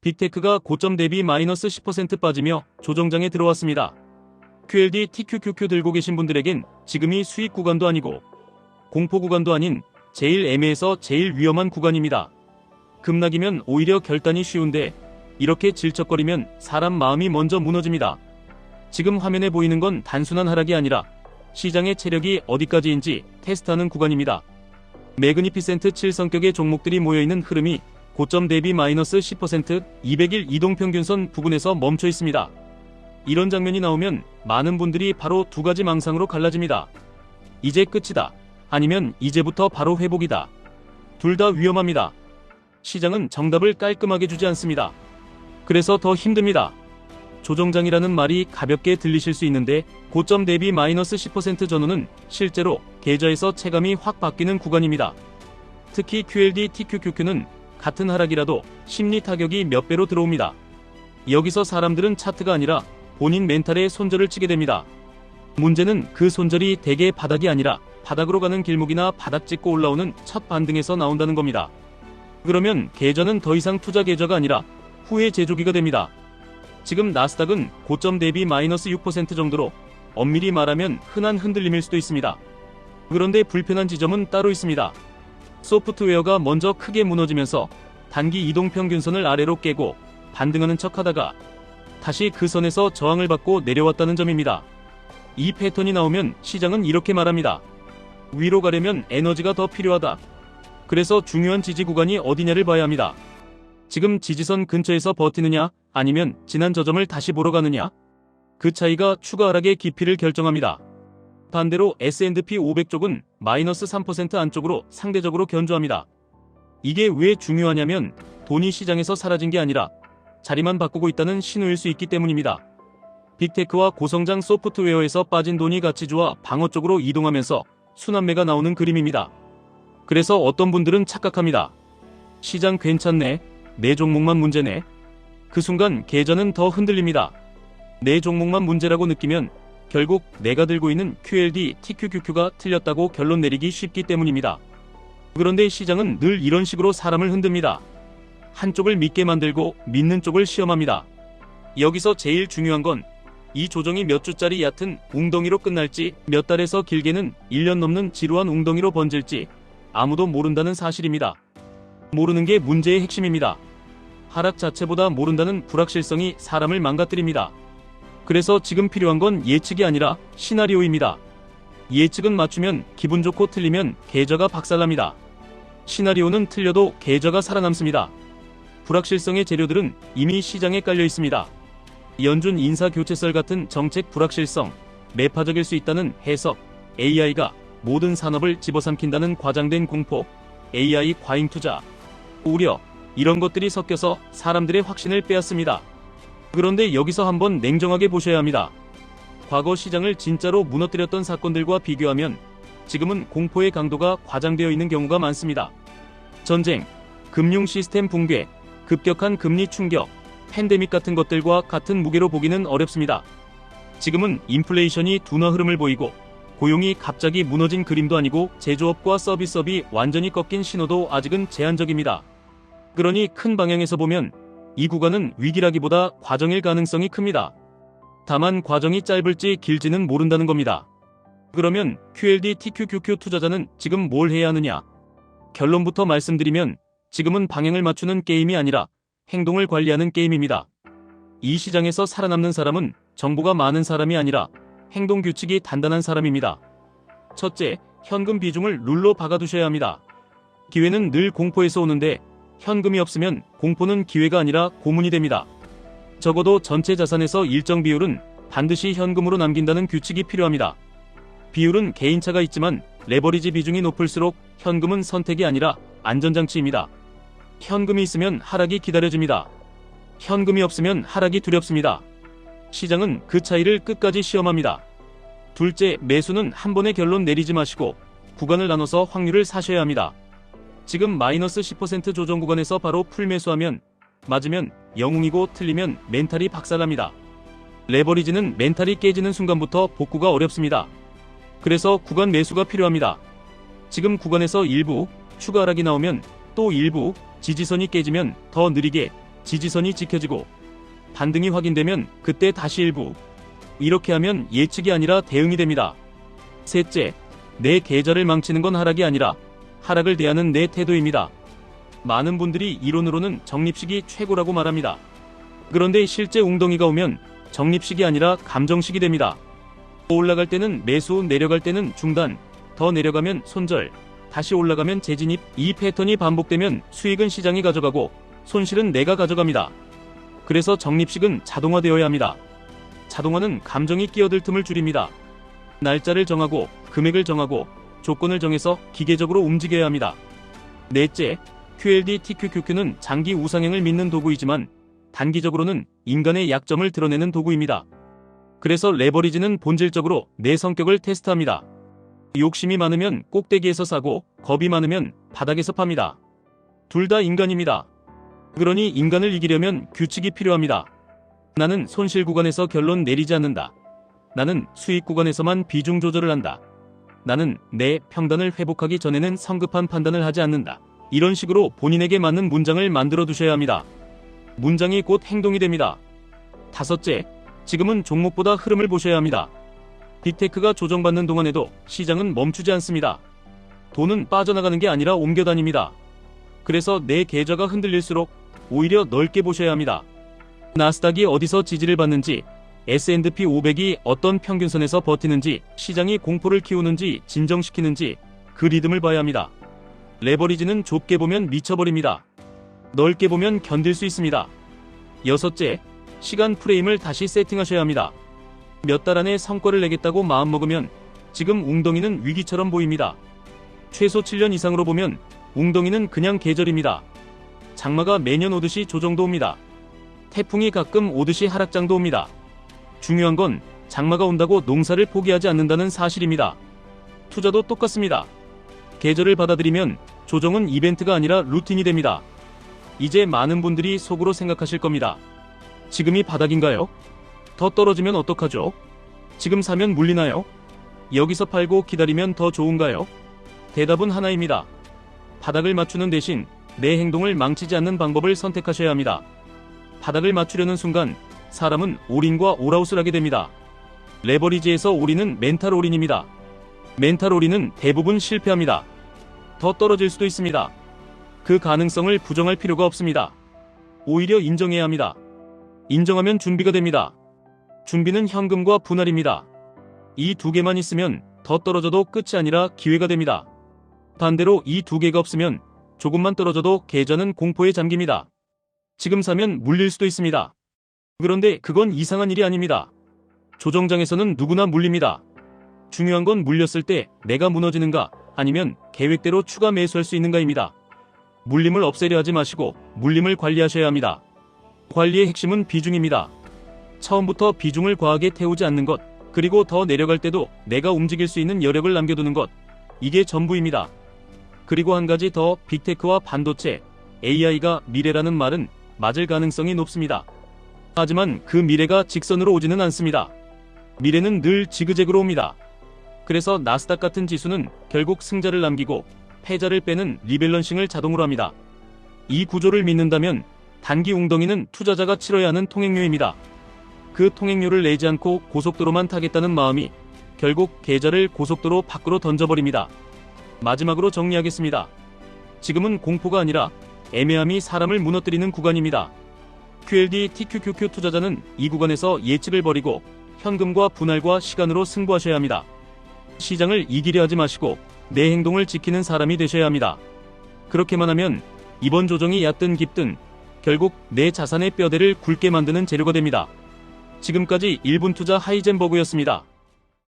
빅테크가 고점 대비 마이너스 10% 빠지며 조정장에 들어왔습니다. QLD, TQQQ 들고 계신 분들에겐 지금이 수익 구간도 아니고 공포 구간도 아닌 제일 애매해서 제일 위험한 구간입니다. 급락이면 오히려 결단이 쉬운데 이렇게 질척거리면 사람 마음이 먼저 무너집니다. 지금 화면에 보이는 건 단순한 하락이 아니라 시장의 체력이 어디까지인지 테스트하는 구간입니다. 매그니피센트 7 성격의 종목들이 모여있는 흐름이 고점 대비 마이너스 10%, 200일 이동평균선 부근에서 멈춰 있습니다. 이런 장면이 나오면 많은 분들이 바로 두 가지 망상으로 갈라집니다. 이제 끝이다. 아니면 이제부터 바로 회복이다. 둘 다 위험합니다. 시장은 정답을 깔끔하게 주지 않습니다. 그래서 더 힘듭니다. 조정장이라는 말이 가볍게 들리실 수 있는데 고점 대비 마이너스 10% 전후는 실제로 계좌에서 체감이 확 바뀌는 구간입니다. 특히 QLD, TQQQ는 같은 하락이라도 심리 타격이 몇 배로 들어옵니다. 여기서 사람들은 차트가 아니라 본인 멘탈에 손절을 치게 됩니다. 문제는 그 손절이 대개 바닥이 아니라 바닥으로 가는 길목이나 바닥 찍고 올라오는 첫 반등에서 나온다는 겁니다. 그러면 계좌는 더 이상 투자 계좌가 아니라 후회 제조기가 됩니다. 지금 나스닥은 고점 대비 마이너스 6% 정도로 엄밀히 말하면 흔한 흔들림일 수도 있습니다. 그런데 불편한 지점은 따로 있습니다. 소프트웨어가 먼저 크게 무너지면서 단기 이동평균선을 아래로 깨고 반등하는 척하다가 다시 그 선에서 저항을 받고 내려왔다는 점입니다. 이 패턴이 나오면 시장은 이렇게 말합니다. 위로 가려면 에너지가 더 필요하다. 그래서 중요한 지지 구간이 어디냐를 봐야 합니다. 지금 지지선 근처에서 버티느냐 아니면 지난 저점을 다시 보러 가느냐, 그 차이가 추가 하락의 깊이를 결정합니다. 반대로 S&P 500 쪽은 마이너스 3% 안쪽으로 상대적으로 견조합니다. 이게 왜 중요하냐면 돈이 시장에서 사라진 게 아니라 자리만 바꾸고 있다는 신호일 수 있기 때문입니다. 빅테크와 고성장 소프트웨어에서 빠진 돈이 가치주와 방어 쪽으로 이동하면서 순환매가 나오는 그림입니다. 그래서 어떤 분들은 착각합니다. 시장 괜찮네, 내 종목만 문제네. 그 순간 계좌는 더 흔들립니다. 내 종목만 문제라고 느끼면 결국 내가 들고 있는 QLD, TQQQ가 틀렸다고 결론 내리기 쉽기 때문입니다. 그런데 시장은 늘 이런 식으로 사람을 흔듭니다. 한쪽을 믿게 만들고 믿는 쪽을 시험합니다. 여기서 제일 중요한 건 이 조정이 몇 주짜리 얕은 웅덩이로 끝날지 몇 달에서 길게는 1년 넘는 지루한 웅덩이로 번질지 아무도 모른다는 사실입니다. 모르는 게 문제의 핵심입니다. 하락 자체보다 모른다는 불확실성이 사람을 망가뜨립니다. 그래서 지금 필요한 건 예측이 아니라 시나리오입니다. 예측은 맞추면 기분 좋고 틀리면 계좌가 박살납니다. 시나리오는 틀려도 계좌가 살아남습니다. 불확실성의 재료들은 이미 시장에 깔려 있습니다. 연준 인사교체설 같은 정책 불확실성, 매파적일 수 있다는 해석, AI가 모든 산업을 집어삼킨다는 과장된 공포, AI 과잉 투자, 우려, 이런 것들이 섞여서 사람들의 확신을 빼앗습니다. 그런데 여기서 한번 냉정하게 보셔야 합니다. 과거 시장을 진짜로 무너뜨렸던 사건들과 비교하면 지금은 공포의 강도가 과장되어 있는 경우가 많습니다. 전쟁, 금융 시스템 붕괴, 급격한 금리 충격, 팬데믹 같은 것들과 같은 무게로 보기는 어렵습니다. 지금은 인플레이션이 둔화 흐름을 보이고 고용이 갑자기 무너진 그림도 아니고 제조업과 서비스업이 완전히 꺾인 신호도 아직은 제한적입니다. 그러니 큰 방향에서 보면 이 구간은 위기라기보다 과정일 가능성이 큽니다. 다만 과정이 짧을지 길지는 모른다는 겁니다. 그러면 QLD, TQQQ 투자자는 지금 뭘 해야 하느냐? 결론부터 말씀드리면 지금은 방향을 맞추는 게임이 아니라 행동을 관리하는 게임입니다. 이 시장에서 살아남는 사람은 정보가 많은 사람이 아니라 행동 규칙이 단단한 사람입니다. 첫째, 현금 비중을 룰로 박아두셔야 합니다. 기회는 늘 공포에서 오는데 현금이 없으면 공포는 기회가 아니라 고문이 됩니다. 적어도 전체 자산에서 일정 비율은 반드시 현금으로 남긴다는 규칙이 필요합니다. 비율은 개인차가 있지만 레버리지 비중이 높을수록 현금은 선택이 아니라 안전장치입니다. 현금이 있으면 하락이 기다려집니다. 현금이 없으면 하락이 두렵습니다. 시장은 그 차이를 끝까지 시험합니다. 둘째, 매수는 한 번에 결론 내리지 마시고 구간을 나눠서 확률을 사셔야 합니다. 지금 마이너스 10% 조정 구간에서 바로 풀매수하면 맞으면 영웅이고 틀리면 멘탈이 박살납니다. 레버리지는 멘탈이 깨지는 순간부터 복구가 어렵습니다. 그래서 구간 매수가 필요합니다. 지금 구간에서 일부 추가 하락이 나오면 또 일부 지지선이 깨지면 더 느리게 지지선이 지켜지고 반등이 확인되면 그때 다시 일부. 이렇게 하면 예측이 아니라 대응이 됩니다. 셋째, 내 계좌를 망치는 건 하락이 아니라 하락을 대하는 내 태도입니다. 많은 분들이 이론으로는 적립식이 최고라고 말합니다. 그런데 실제 웅덩이가 오면 적립식이 아니라 감정식이 됩니다. 올라갈 때는 매수, 내려갈 때는 중단, 더 내려가면 손절, 다시 올라가면 재진입. 이 패턴이 반복되면 수익은 시장이 가져가고 손실은 내가 가져갑니다. 그래서 적립식은 자동화되어야 합니다. 자동화는 감정이 끼어들 틈을 줄입니다. 날짜를 정하고 금액을 정하고 조건을 정해서 기계적으로 움직여야 합니다. 넷째, QLD TQQQ는 장기 우상향을 믿는 도구이지만 단기적으로는 인간의 약점을 드러내는 도구입니다. 그래서 레버리지는 본질적으로 내 성격을 테스트합니다. 욕심이 많으면 꼭대기에서 사고 겁이 많으면 바닥에서 팝니다. 둘 다 인간입니다. 그러니 인간을 이기려면 규칙이 필요합니다. 나는 손실 구간에서 결론 내리지 않는다. 나는 수익 구간에서만 비중 조절을 한다. 나는 내 평단을 회복하기 전에는 성급한 판단을 하지 않는다. 이런 식으로 본인에게 맞는 문장을 만들어 두셔야 합니다. 문장이 곧 행동이 됩니다. 다섯째, 지금은 종목보다 흐름을 보셔야 합니다. 빅테크가 조정받는 동안에도 시장은 멈추지 않습니다. 돈은 빠져나가는 게 아니라 옮겨다닙니다. 그래서 내 계좌가 흔들릴수록 오히려 넓게 보셔야 합니다. 나스닥이 어디서 지지를 받는지, S&P 500이 어떤 평균선에서 버티는지, 시장이 공포를 키우는지 진정시키는지 그 리듬을 봐야 합니다. 레버리지는 좁게 보면 미쳐버립니다. 넓게 보면 견딜 수 있습니다. 여섯째, 시간 프레임을 다시 세팅하셔야 합니다. 몇 달 안에 성과를 내겠다고 마음먹으면 지금 웅덩이는 위기처럼 보입니다. 최소 7년 이상으로 보면 웅덩이는 그냥 계절입니다. 장마가 매년 오듯이 조정도 옵니다. 태풍이 가끔 오듯이 하락장도 옵니다. 중요한 건 장마가 온다고 농사를 포기하지 않는다는 사실입니다. 투자도 똑같습니다. 계절을 받아들이면 조정은 이벤트가 아니라 루틴이 됩니다. 이제 많은 분들이 속으로 생각하실 겁니다. 지금이 바닥인가요? 더 떨어지면 어떡하죠? 지금 사면 물리나요? 여기서 팔고 기다리면 더 좋은가요? 대답은 하나입니다. 바닥을 맞추는 대신 내 행동을 망치지 않는 방법을 선택하셔야 합니다. 바닥을 맞추려는 순간 사람은 올인과 올아웃을 하게 됩니다. 레버리지에서 올인은 멘탈 올인입니다. 멘탈 올인은 대부분 실패합니다. 더 떨어질 수도 있습니다. 그 가능성을 부정할 필요가 없습니다. 오히려 인정해야 합니다. 인정하면 준비가 됩니다. 준비는 현금과 분할입니다. 이 두 개만 있으면 더 떨어져도 끝이 아니라 기회가 됩니다. 반대로 이 두 개가 없으면 조금만 떨어져도 계좌는 공포에 잠깁니다. 지금 사면 물릴 수도 있습니다. 그런데 그건 이상한 일이 아닙니다. 조정장에서는 누구나 물립니다. 중요한 건 물렸을 때 내가 무너지는가 아니면 계획대로 추가 매수할 수 있는가입니다. 물림을 없애려 하지 마시고 물림을 관리하셔야 합니다. 관리의 핵심은 비중입니다. 처음부터 비중을 과하게 태우지 않는 것, 그리고 더 내려갈 때도 내가 움직일 수 있는 여력을 남겨두는 것, 이게 전부입니다. 그리고 한 가지 더, 빅테크와 반도체, AI가 미래라는 말은 맞을 가능성이 높습니다. 하지만 그 미래가 직선으로 오지는 않습니다. 미래는 늘 지그재그로 옵니다. 그래서 나스닥 같은 지수는 결국 승자를 남기고 패자를 빼는 리밸런싱을 자동으로 합니다. 이 구조를 믿는다면 단기 웅덩이는 투자자가 치러야 하는 통행료입니다. 그 통행료를 내지 않고 고속도로만 타겠다는 마음이 결국 계좌를 고속도로 밖으로 던져버립니다. 마지막으로 정리하겠습니다. 지금은 공포가 아니라 애매함이 사람을 무너뜨리는 구간입니다. QLD TQQQ 투자자는 이 구간에서 예측을 버리고 현금과 분할과 시간으로 승부하셔야 합니다. 시장을 이기려 하지 마시고 내 행동을 지키는 사람이 되셔야 합니다. 그렇게만 하면 이번 조정이 얕든 깊든 결국 내 자산의 뼈대를 굵게 만드는 재료가 됩니다. 지금까지 1분 투자 하이젠버그였습니다.